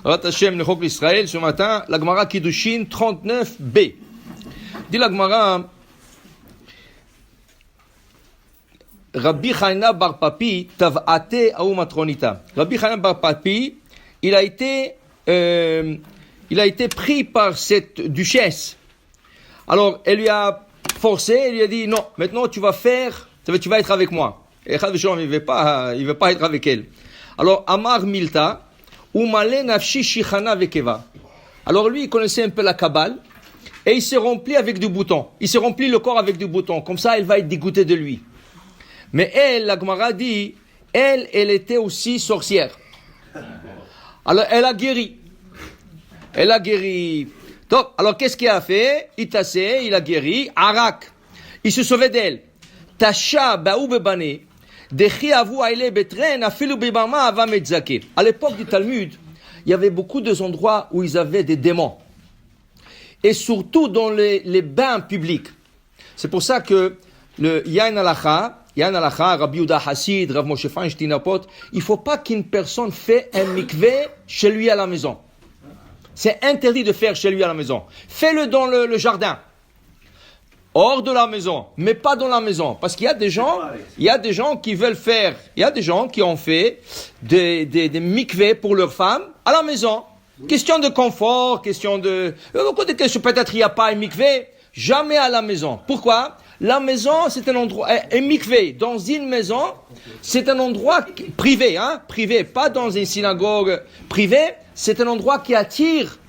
Rat Hashem, le Chok l'Israël, ce matin, la Gemara Kiddushin 39b. Dit la Gemara, Rabbi Chana bar Papi, tav'ate aou matronita. Rabbi Chana bar Papi, il a été pris par cette duchesse. Alors, elle lui a forcé, elle lui a dit, non, maintenant tu vas être avec moi. Et Chad Vishon, il veut pas être avec elle. Alors, Amar Milta, Umale nafshi shichana vekeva. Alors lui, il connaissait un peu la Kabbale, et il s'est rempli avec du bouton. Il s'est rempli le corps avec du bouton. Comme ça, elle va être dégoûtée de lui. Mais elle, la Gemara dit, elle était aussi sorcière. Alors, elle a guéri. Top. Alors, qu'est-ce qu'il a fait? Il tassé, il a guéri. Arak. Il se sauvait d'elle. Tasha ba'ou bebane. Dechi avu aile betren afilu bebama ava metzake. À l'époque du Talmud, il y avait beaucoup d'endroits où ils avaient des démons. Et surtout dans les bains publics. C'est pour ça que le Yain Alacha, Rabbi Yehuda Hassid, Rav Moshe Feinstein, il ne faut pas qu'une personne fait un mikveh chez lui à la maison. C'est interdit de faire chez lui à la maison. Fais-le dans le jardin. Hors de la maison, mais pas dans la maison. Parce qu'il y a des gens qui veulent faire, il y a des gens qui ont fait des mikveh pour leurs femmes à la maison. Question de confort, beaucoup de questions. Peut-être il n'y a pas un mikveh, jamais à la maison. Pourquoi? La maison, c'est un endroit, un mikveh dans une maison, c'est un endroit privé, privé, pas dans une synagogue privée, c'est un endroit qui attire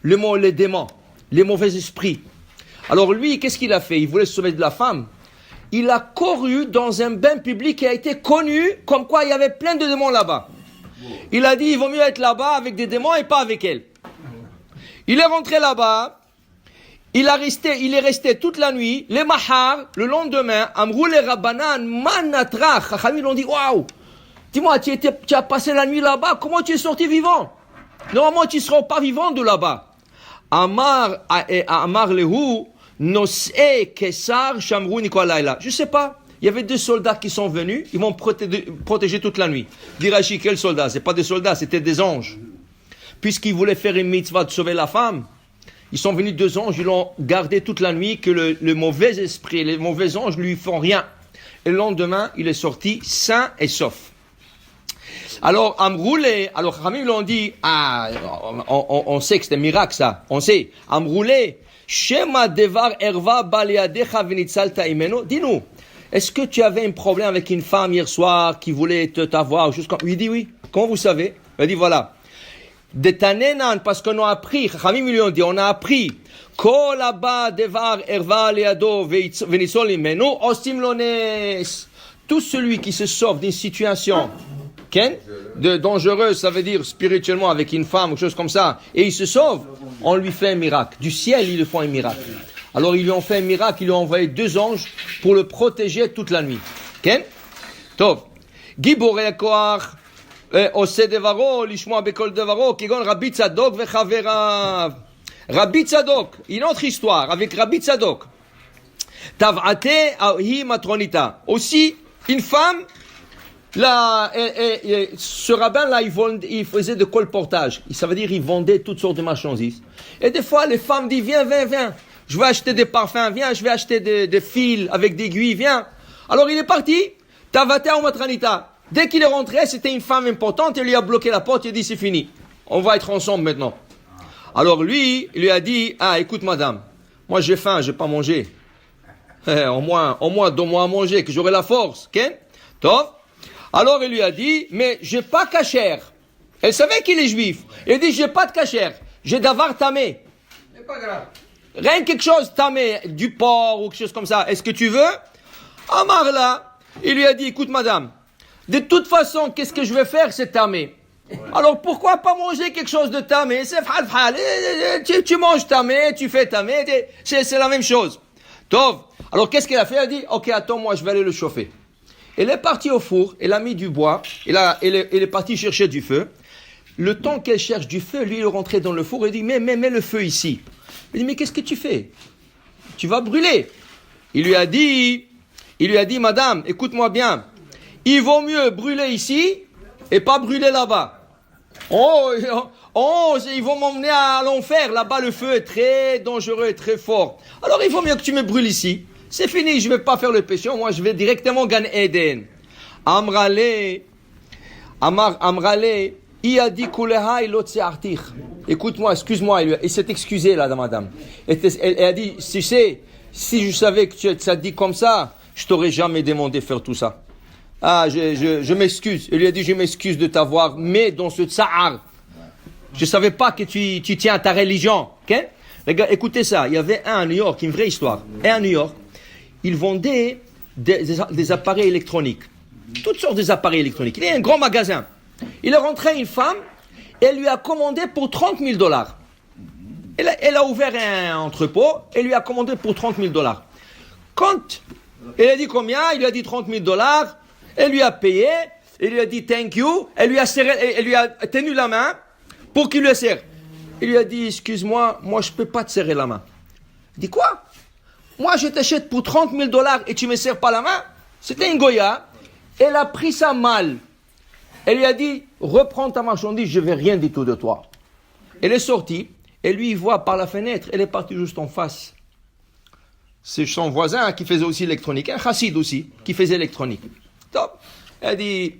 les démons, les mauvais esprits. Alors lui, qu'est-ce qu'il a fait? Il voulait se sauver de la femme. Il a couru dans un bain public qui a été connu comme quoi il y avait plein de démons là-bas. Il a dit, il vaut mieux être là-bas avec des démons et pas avec elle. Il est rentré là-bas. Il est resté toute la nuit, les mahar, le lendemain, amrou les rabbanan, manatrach. Chachamim l'ont dit, waouh, dis-moi, tu as passé la nuit là-bas, comment tu es sorti vivant? Normalement, tu ne seras pas vivant de là-bas. Amar lehu, nos'e kesar, shamrou nikolayla. Je sais pas, il y avait 2 soldats qui sont venus, ils m'ont protégé toute la nuit. Dirachi, quels soldats? C'est pas des soldats, c'était des anges. Puisqu'ils voulaient faire une mitzvah de sauver la femme, ils sont venus 2 anges, ils l'ont gardé toute la nuit, que le mauvais esprit, les mauvais anges ne lui font rien. Et le lendemain, il est sorti sain et sauf. Alors, Amroulé, alors Khamim l'ont dit, on sait que c'est un miracle ça, on sait. Amroulé, Shema devar erva baliadecha venitzalta imeno. Dis-nous, est-ce que tu avais un problème avec une femme hier soir qui voulait t'avoir? Il dit oui. Comment vous savez? Il dit voilà. De Tanenan, parce qu'on a appris, Chachamim lui ont dit, on a appris, Kol abba devar erva leado venisol imenu ostim lones. Tout celui qui se sauve d'une situation de dangereuse, ça veut dire spirituellement avec une femme ou quelque chose comme ça, et il se sauve, on lui fait un miracle. Du ciel, ils lui font un miracle. Alors ils lui ont fait un miracle, ils lui ont envoyé 2 anges pour le protéger toute la nuit. Tov. Giborei koach. עושה דברו, לשמוע בכל דברו, כגון רבי צדוק וחבריו. רבי צדוק, une autre histoire avec Rabbi Tzadok. תבעתה היא מטרוניתה. Aussi, une femme, là, ce rabbin-là, il faisait de colportage. Ça veut dire il vendait toutes sortes de marchandises. Et des fois, les femmes disent, viens. Je vais acheter des parfums, viens. Je vais acheter des fils avec des aiguilles, viens. Alors, il est parti. Tavata ou matranita. Dès qu'il est rentré, c'était une femme importante, il lui a bloqué la porte, il a dit c'est fini, on va être ensemble maintenant. Alors lui, il lui a dit, écoute madame, moi j'ai faim, j'ai pas mangé. Au moins donne-moi à manger, que j'aurai la force. Top. Alors il lui a dit, mais j'ai pas cachère. Elle savait qu'il est juif. Il dit, j'ai pas de cachère, j'ai d'avar tamé. C'est pas grave. Rien quelque chose tamé, du porc ou quelque chose comme ça. Est-ce que tu veux? Amar là, il lui a dit, écoute madame, de toute façon, qu'est-ce que je vais faire, c'est tamé. Alors pourquoi pas manger quelque chose de tamé? C'est fal. Tu manges tamé, tu fais tamé, c'est la même chose. Tov. Alors qu'est-ce qu'elle a fait? Elle a dit, ok, attends, moi je vais aller le chauffer. Elle est partie au four, elle a mis du bois, elle est partie chercher du feu. Le temps qu'elle cherche du feu, lui il est rentré dans le four et dit, mets le feu ici. Elle dit, mais qu'est-ce que tu fais? Tu vas brûler. Il lui a dit, madame, écoute-moi bien. Il vaut mieux brûler ici et pas brûler là-bas. Oh, ils vont m'emmener à l'enfer. Là-bas, le feu est très dangereux et très fort. Alors, il vaut mieux que tu me brûles ici. C'est fini, je ne vais pas faire le péché. Moi, je vais directement gagner Eden. Amrale, il a dit écoute-moi, excuse-moi. Il s'est excusé là, madame. Elle a dit, tu sais, si je savais que tu as dit comme ça, je t'aurais jamais demandé de faire tout ça. Ah, je m'excuse. Il lui a dit, je m'excuse de t'avoir mis dans ce tsar. Je savais pas que tu tiens à ta religion. Okay? Les gars, écoutez ça. Il y avait un à New York, une vraie histoire. Et à New York, il vendait des appareils électroniques. Toutes sortes d'appareils électroniques. Il y a un grand magasin. Il est rentré une femme et elle lui a commandé pour $30,000. Elle a ouvert un entrepôt et lui a commandé pour $30,000. Quand elle a dit combien, il lui a dit $30,000. Elle lui a payé, elle lui a dit thank you, elle lui a tenu la main pour qu'il lui serre. Il lui a dit, excuse-moi, moi je peux pas te serrer la main. Il dit quoi? Moi je t'achète pour $30,000 et tu me serres pas la main? C'était une Goya. Elle a pris ça mal. Elle lui a dit, reprends ta marchandise, je veux rien du tout de toi. Elle est sortie, et lui il voit par la fenêtre, elle est partie juste en face. C'est son voisin qui faisait aussi l'électronique, un chassid aussi, qui faisait l'électronique. Top. Elle a dit,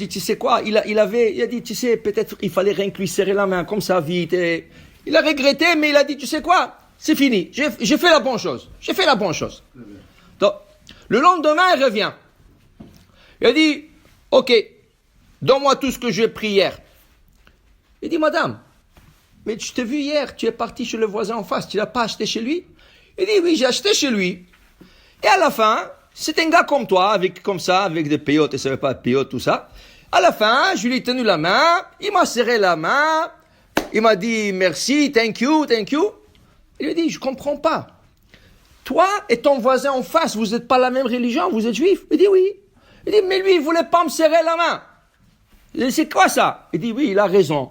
tu sais quoi, il a dit, tu sais, peut-être il fallait rien que lui serrer la main, comme ça, vite. Et il a regretté, mais il a dit, tu sais quoi, c'est fini, j'ai fait la bonne chose. Donc, le lendemain, il revient. Il a dit, ok, donne-moi tout ce que j'ai pris hier. Il dit, madame, mais je t'ai vu hier, tu es parti chez le voisin en face, tu l'as pas acheté chez lui? Il dit, oui, j'ai acheté chez lui. Et à la fin, c'est un gars comme toi, avec des péotes, il ne savait pas péotes, tout ça. À la fin, je lui ai tenu la main, il m'a serré la main, il m'a dit merci, thank you. Il lui a dit, je comprends pas. Toi et ton voisin en face, vous n'êtes pas la même religion, vous êtes juif? Il dit oui. Il dit, mais lui, il voulait pas me serrer la main. Il dit, c'est quoi ça? Il dit, oui, il a raison.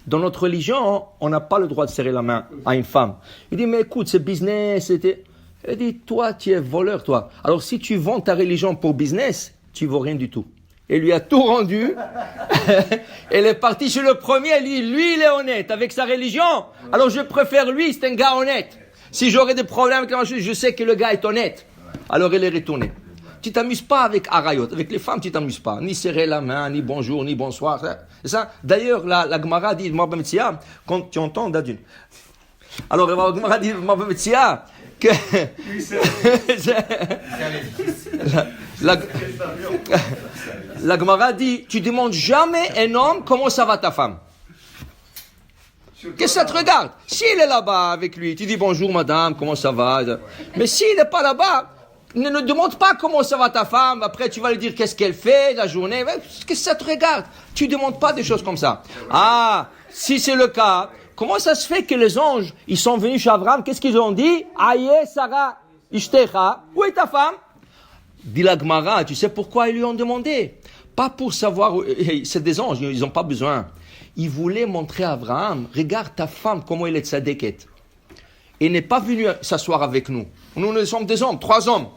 Dans notre religion, on n'a pas le droit de serrer la main à une femme. Il dit, mais écoute, c'est business. Il dit, toi, tu es voleur, toi. Alors, si tu vends ta religion pour business, tu ne vaux rien du tout. Et lui a tout rendu. Elle est partie chez le premier. Elle dit, lui, il est honnête avec sa religion. Alors, je préfère lui, c'est un gars honnête. Si j'aurais des problèmes avec la chose, je sais que le gars est honnête. Alors, elle est retournée. Tu t'amuses pas avec Arayot. Avec les femmes, tu t'amuses pas. Ni serrer la main, ni bonjour, ni bonsoir. Ça. D'ailleurs, la Gemara dit, quand tu entends d'adune. Alors, la Gemara dit, que la Gemara dit, tu demandes jamais à un homme comment ça va ta femme. Qu'est-ce que ça te regarde? S'il est là-bas avec lui, tu dis bonjour madame, comment ça va? Mais s'il n'est pas là-bas, ne demande pas comment ça va ta femme. Après, tu vas lui dire qu'est-ce qu'elle fait la journée. Qu'est-ce que ça te regarde? Tu ne demandes pas des choses comme ça. Ah, si c'est le cas, comment ça se fait que les anges, ils sont venus chez Abraham, qu'est-ce qu'ils ont dit? Aïe, Sarah, Ishtecha, où est ta femme? Dit la Gemara, tu sais pourquoi ils lui ont demandé? Pas pour savoir, c'est des anges, ils n'ont pas besoin. Ils voulaient montrer à Abraham, regarde ta femme, comment elle est tzadéket. Il n'est pas venu s'asseoir avec nous. Nous sommes des hommes, 3 hommes.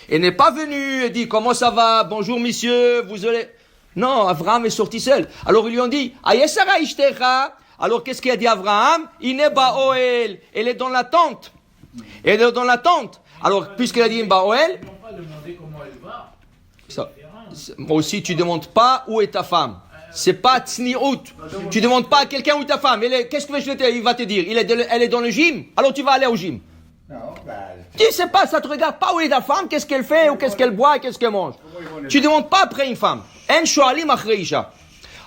Il n'est pas venu et dit, comment ça va? Bonjour, monsieur, vous allez... Non, Abraham est sorti seul. Alors, ils lui ont dit, Aïe, Sarah, Ishtecha. Alors, qu'est-ce qu'il a dit Abraham? Ineba Oel. Elle est dans la tente. Elle est dans la tente. Alors, puisqu'il a dit Ineba Oel. Ils n'ont pas demandé comment elle va. Moi aussi, tu ne demandes pas où est ta femme. C'est pas tsniout. Tu ne demandes pas à quelqu'un où est ta femme. Qu'est-ce que je vais te dire? Il va te dire, elle est dans le gym. Alors, tu vas aller au gym. Tu ne sais pas, ça te regarde pas où est ta femme, qu'est-ce qu'elle fait, ou qu'est-ce qu'elle boit, qu'est-ce qu'elle mange. Tu ne demandes pas après une femme.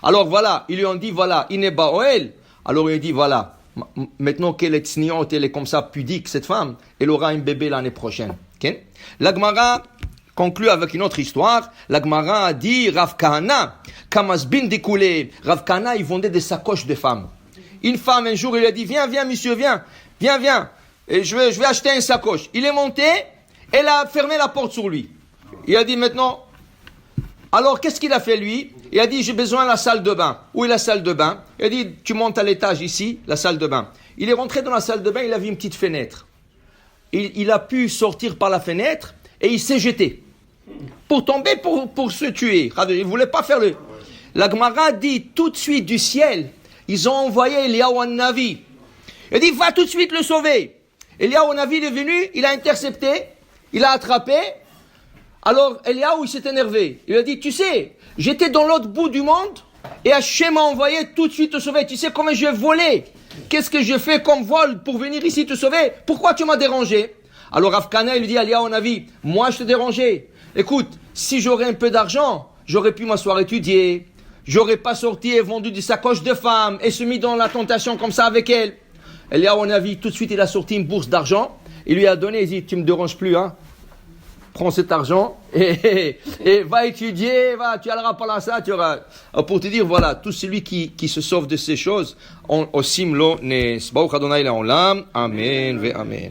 Alors voilà, ils lui ont dit, voilà, Ineba Oel. Alors il a dit, voilà, maintenant qu'elle est tsniout, elle est comme ça pudique, cette femme, elle aura un bébé l'année prochaine. Okay? La Gemara conclut avec une autre histoire. La Gemara a dit, Rav Kahana, Kamasbin découlé. Rav Kahana, il vendait des sacoches de femmes. Une femme, un jour, il a dit, viens, monsieur, viens. Et je vais acheter une sacoche. Il est monté, elle a fermé la porte sur lui. Il a dit maintenant, alors qu'est-ce qu'il a fait lui? Il a dit, j'ai besoin de la salle de bain. Où est la salle de bain? Il a dit, tu montes à l'étage ici, la salle de bain. Il est rentré dans la salle de bain, il a vu une petite fenêtre. Il a pu sortir par la fenêtre et il s'est jeté. Pour tomber, pour se tuer. Il ne voulait pas faire le... La Gemara dit tout de suite du ciel, ils ont envoyé Eliyahu Navi. Il dit, va tout de suite le sauver. Eliyahu Navi est venu, il a intercepté, il a attrapé. Alors Eliyahu, il s'est énervé. Il a dit, tu sais, j'étais dans l'autre bout du monde et Hachem m'a envoyé tout de suite te sauver. Tu sais comment je volais? Qu'est-ce que je fais comme vol pour venir ici te sauver? Pourquoi tu m'as dérangé? Alors Rav Kana, il lui dit à Eliyahu Navi, moi je te dérangeais. Écoute, si j'aurais un peu d'argent, j'aurais pu m'asseoir étudier. J'aurais pas sorti et vendu des sacoches de femmes et se mis dans la tentation comme ça avec elle. Eliyahu Navi, tout de suite, il a sorti une bourse d'argent. Il lui a donné, il dit, tu me déranges plus, hein. Prends cet argent et va étudier, va, tu n'auras pas là ça, tu auras. Pour te dire, voilà, tout celui qui se sauve de ces choses, osim lo nes. Baruch Adonai Le'olam. Amen ve amen.